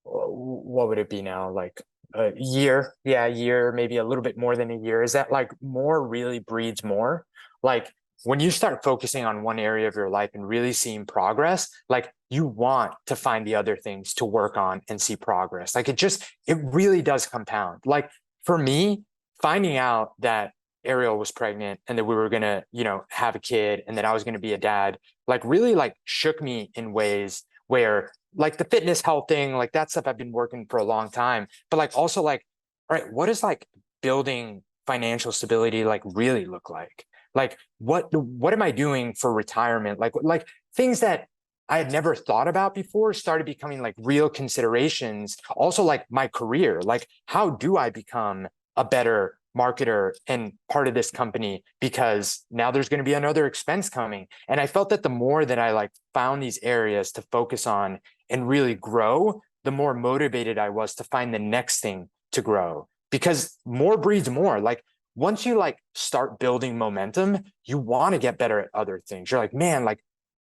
what would it be now? Like a year. Yeah, a year, maybe a little bit more than a year, is that like more really breeds more. Like when you start focusing on one area of your life and really seeing progress, like you want to find the other things to work on and see progress. Like it really does compound. Like for me, finding out that Ariel was pregnant and that we were going to, have a kid and that I was going to be a dad, like really like shook me in ways where like the fitness health thing, like that stuff I've been working for a long time, but like also like, all right, what does like building financial stability like really look like? Like what am I doing for retirement? Like things that I had never thought about before started becoming like real considerations. Also like my career, like how do I become a better marketer and part of this company, because now there's going to be another expense coming. And I felt that the more that I like found these areas to focus on and really grow, the more motivated I was to find the next thing to grow, because more breeds more. Like once you like start building momentum, you want to get better at other things. You're like, man, like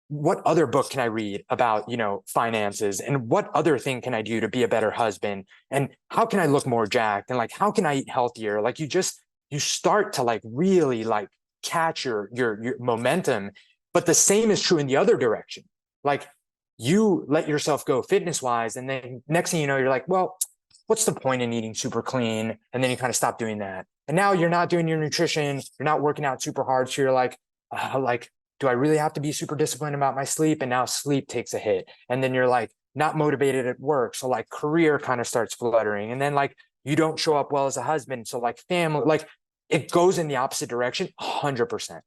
what other book can I read about, finances, and what other thing can I do to be a better husband? And how can I look more jacked? And like, how can I eat healthier? Like you start to like really like catch your momentum. But the same is true in the other direction. Like you let yourself go fitness wise. And then next thing you know, you're like, well, what's the point in eating super clean? And then you kind of stop doing that. And now you're not doing your nutrition. You're not working out super hard. So you're like, do I really have to be super disciplined about my sleep? And now sleep takes a hit. And then you're like not motivated at work. So like career kind of starts fluttering. And then like you don't show up well as a husband. So like family, like it goes in the opposite direction 100%.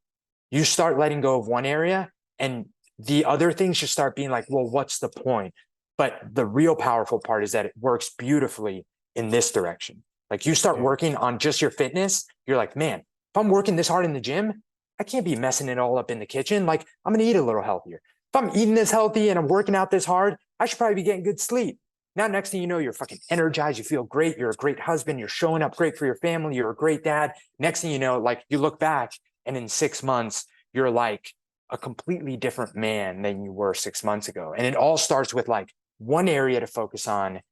You start letting go of one area and the other things just start being like, well, what's the point? But the real powerful part is that it works beautifully in this direction. Like you start working on just your fitness. You're like, man, if I'm working this hard in the gym, I can't be messing it all up in the kitchen. Like I'm going to eat a little healthier. If I'm eating this healthy and I'm working out this hard, I should probably be getting good sleep. Now, next thing you know, you're fucking energized. You feel great. You're a great husband. You're showing up great for your family. You're a great dad. Next thing you know, like you look back and in 6 months, you're like a completely different man than you were 6 months ago. And it all starts with like one area to focus on,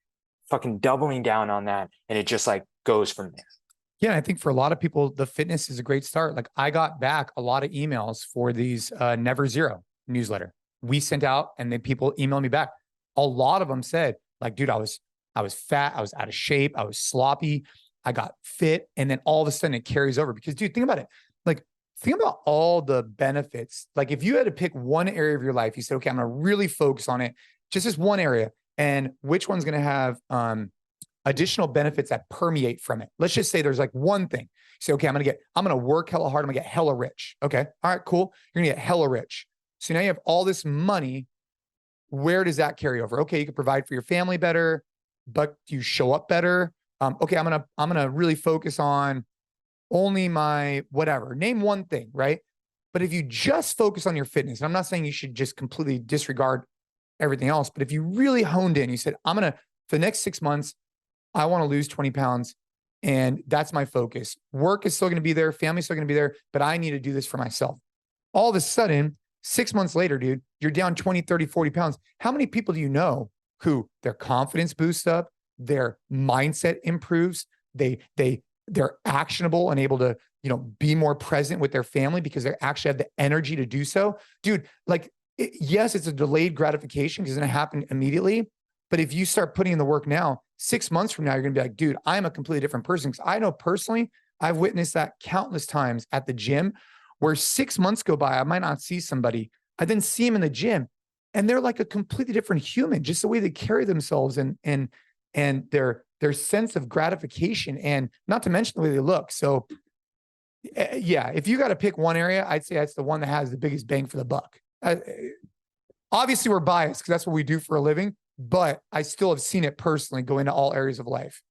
fucking doubling down on that. And it just like goes from there. Yeah, I think for a lot of people, the fitness is a great start. Like I got back a lot of emails for these Never Zero newsletter we sent out, and then people emailed me back. A lot of them said like, dude, I was fat. I was out of shape. I was sloppy. I got fit. And then all of a sudden it carries over because dude, think about it. Like think about all the benefits. Like if you had to pick one area of your life, you said, okay, I'm going to really focus on it. Just this one area. And which one's going to have, additional benefits that permeate from it. Let's just say there's like one thing. You say, okay, I'm going to work hella hard. I'm gonna get hella rich. Okay. All right, cool. You're gonna get hella rich. So now you have all this money. Where does that carry over? Okay. You can provide for your family better, but do you show up better? Okay. I'm going to really focus on only my whatever, name one thing. Right. But if you just focus on your fitness, and I'm not saying you should just completely disregard everything else, but if you really honed in, you said, for the next 6 months, I want to lose 20 pounds and that's my focus. Work is still going to be there. Family's still going to be there, but I need to do this for myself. All of a sudden, 6 months later, dude, you're down 20, 30, 40 pounds. How many people do you know who their confidence boosts up, their mindset improves, they're actionable and able to, be more present with their family because they actually have the energy to do so? Dude, like, yes, it's a delayed gratification because it's going to happen immediately. But if you start putting in the work now, 6 months from now, you're going to be like, dude, I'm a completely different person. Because I know personally, I've witnessed that countless times at the gym where 6 months go by, I might not see somebody. I then see them in the gym and they're like a completely different human, just the way they carry themselves and their sense of gratification, and not to mention the way they look. So yeah, if you got to pick one area, I'd say that's the one that has the biggest bang for the buck. Obviously we're biased because that's what we do for a living, but I still have seen it personally go into all areas of life.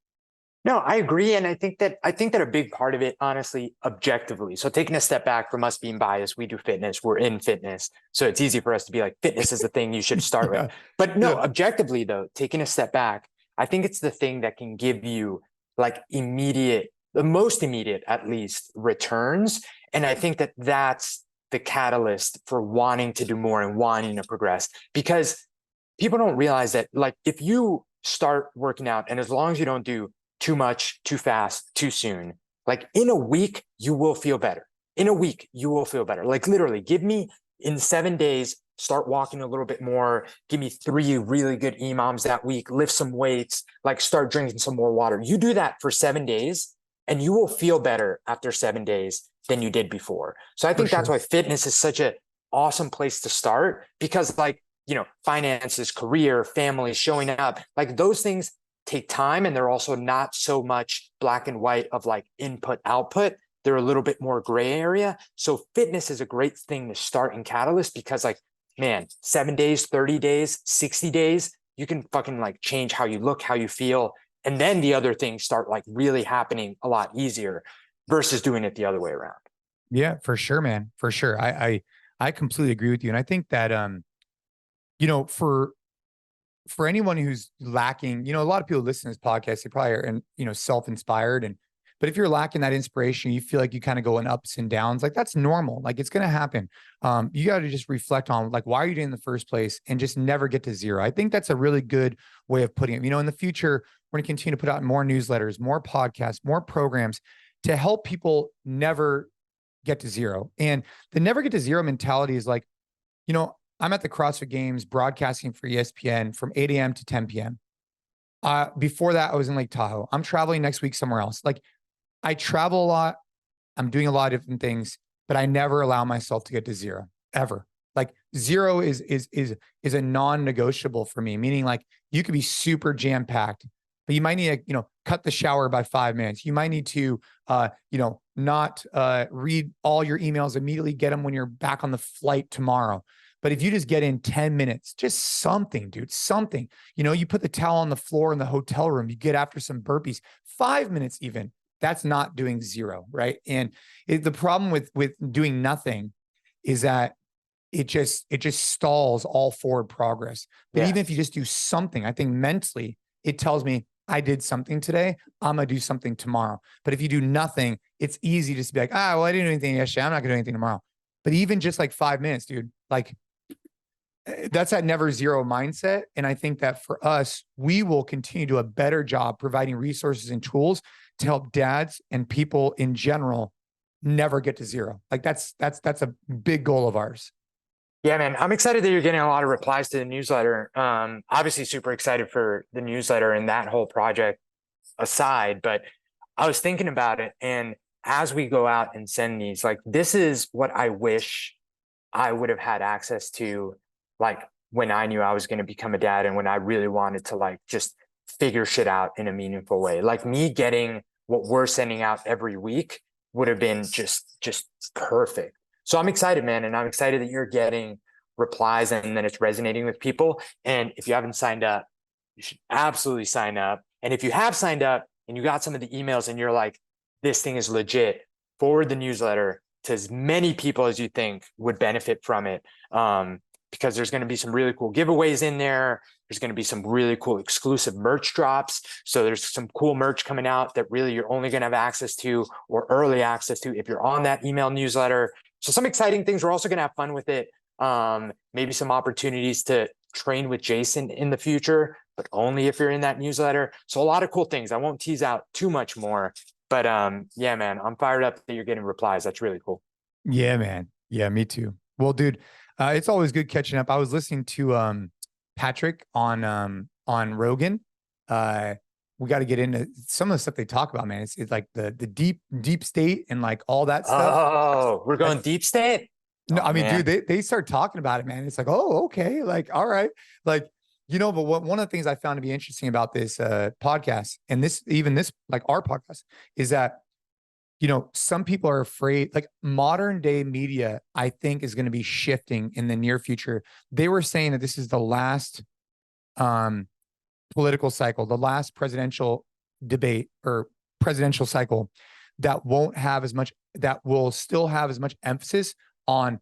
No, I agree. And I think that a big part of it, honestly, objectively. So taking a step back from us being biased, we do fitness, we're in fitness. So it's easy for us to be like, fitness is the thing you should start with. But no, objectively though, taking a step back, I think it's the thing that can give you like the most immediate, at least, returns. And I think that that's the catalyst for wanting to do more and wanting to progress, because people don't realize that, like, if you start working out, and as long as you don't do too much, too fast, too soon, like in a week, you will feel better. In a week, you will feel better. Like literally, give me in 7 days, start walking a little bit more, give me 3 really good EMOMs that week, lift some weights, like start drinking some more water. You do that for 7 days and you will feel better after 7 days than you did before. So I think that's why fitness is such an awesome place to start, because like, you know, finances, career, family, showing up, like those things take time, and they're also not so much black and white of like input, output. They're a little bit more gray area. So fitness is a great thing to start in Catalyst, because like, man, 7 days, 30 days, 60 days, you can fucking like change how you look, how you feel. And then the other things start like really happening a lot easier versus doing it the other way around. Yeah, for sure, man. For sure. I completely agree with you. And I think that, you know, for anyone who's lacking, you know, a lot of people listen to this podcast, they probably are, and, you know, self-inspired. But if you're lacking that inspiration, you feel like you kind of go in ups and downs, like that's normal. Like it's going to happen. You got to just reflect on like, why are you doing in the first place, and just never get to zero. I think that's a really good way of putting it. You know, in the future, we're going to continue to put out more newsletters, more podcasts, more programs to help people never get to zero. And the never get to zero mentality is like, you know, I'm at the CrossFit Games broadcasting for ESPN from 8 a.m. to 10 p.m. Before that, I was in Lake Tahoe. I'm traveling next week somewhere else. Like I travel a lot. I'm doing a lot of different things, but I never allow myself to get to zero ever. Like zero is a non-negotiable for me, meaning like you could be super jam-packed, but you might need to, you know, cut the shower by 5 minutes. You might need to, you know, not read all your emails immediately, get them when you're back on the flight tomorrow. But if you just get in 10 minutes, just something, dude, something, you know, you put the towel on the floor in the hotel room, you get after some burpees, 5 minutes even, that's not doing zero, right? And the problem with doing nothing is that it just stalls all forward progress. But even if you just do something, I think mentally it tells me I did something today, I'm gonna do something tomorrow. But if you do nothing, it's easy just to be like, well, I didn't do anything yesterday, I'm not gonna do anything tomorrow. But even just like 5 minutes, dude, like that's that never zero mindset. And I think that for us, we will continue to do a better job providing resources and tools to help dads and people in general never get to zero. Like that's a big goal of ours. Yeah, man, I'm excited that you're getting a lot of replies to the newsletter. Obviously super excited for the newsletter and that whole project aside, but I was thinking about it, and as we go out and send these, like, this is what I wish I would have had access to, like when I knew I was going to become a dad and when I really wanted to like just figure shit out in a meaningful way. Like me getting what we're sending out every week would have been just perfect. So I'm excited, man. And I'm excited that you're getting replies and then it's resonating with people. And if you haven't signed up, you should absolutely sign up. And if you have signed up and you got some of the emails and you're like, this thing is legit, forward the newsletter to as many people as you think would benefit from it. Because there's going to be some really cool giveaways in there. There's going to be some really cool exclusive merch drops. So there's some cool merch coming out that really you're only going to have access to or early access to if you're on that email newsletter. So some exciting things. We're also going to have fun with it. Maybe some opportunities to train with Jason in the future, but only if you're in that newsletter. So a lot of cool things. I won't tease out too much more, but yeah, man, I'm fired up that you're getting replies. That's really cool. Yeah, man. Yeah, me too. Well, dude, it's always good catching up. I was listening to Patrick on Rogan. We got to get into some of the stuff they talk about, man. It's like the deep state and like all that stuff. Oh, we're going deep state? No, I mean, dude, they start talking about it, man. It's like, oh, okay. Like, all right. Like, you know, but one of the things I found to be interesting about this podcast and this like our podcast is that, you know, some people are afraid, like modern day media, I think is going to be shifting in the near future. They were saying that this is the last political cycle, the last presidential debate or presidential cycle that won't have as much, that will still have as much emphasis on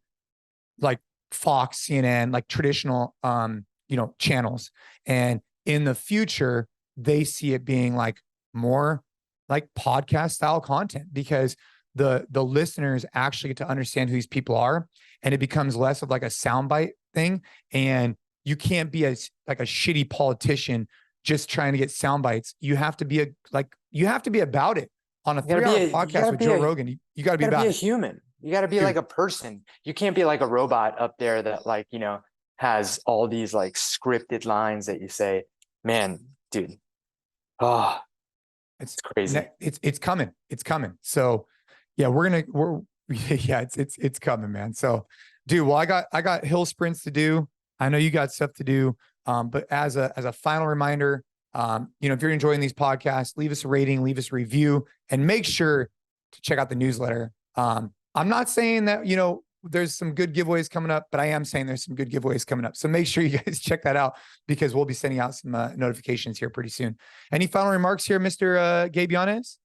like Fox, CNN, like traditional, you know, channels. And in the future, they see it being like more like podcast style content, because the listeners actually get to understand who these people are, and it becomes less of like a soundbite thing. And you can't be a shitty politician just trying to get sound bites. You have to be about it. On a 3-hour podcast with Joe Rogan, you got to be about a human. You got to be like a person. You can't be like a robot up there that like, you know, has all these like scripted lines that you say, man, dude. Oh, it's crazy. It's coming. It's coming. So yeah, it's coming, man. So dude, well, I got hill sprints to do. I know you got stuff to do. But as a final reminder, you know, if you're enjoying these podcasts, leave us a rating, leave us a review, and make sure to check out the newsletter. I'm not saying that, you know, there's some good giveaways coming up, but I am saying there's some good giveaways coming up. So make sure you guys check that out, because we'll be sending out some notifications here pretty soon. Any final remarks here, Mr. Gabe Yanez?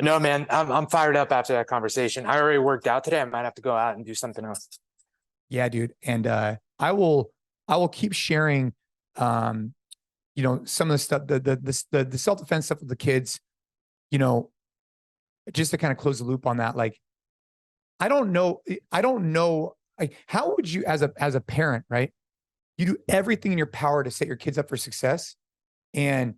No, man, I'm fired up after that conversation. I already worked out today. I might have to go out and do something else. Yeah, dude. And I will keep sharing, you know, some of the stuff, the self-defense stuff with the kids, you know, just to kind of close the loop on that. Like, I don't know. Like, how would you, as a parent, right? You do everything in your power to set your kids up for success, and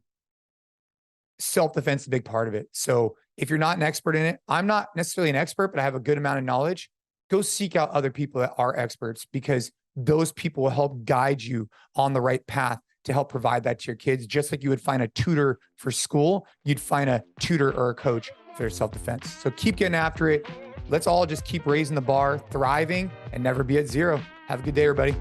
self-defense is a big part of it. So if you're not an expert in it, I'm not necessarily an expert, but I have a good amount of knowledge. Go seek out other people that are experts, because those people will help guide you on the right path to help provide that to your kids. Just like you would find a tutor for school, you'd find a tutor or a coach for their self-defense. So keep getting after it. Let's all just keep raising the bar, thriving, and never be at zero. Have a good day, everybody.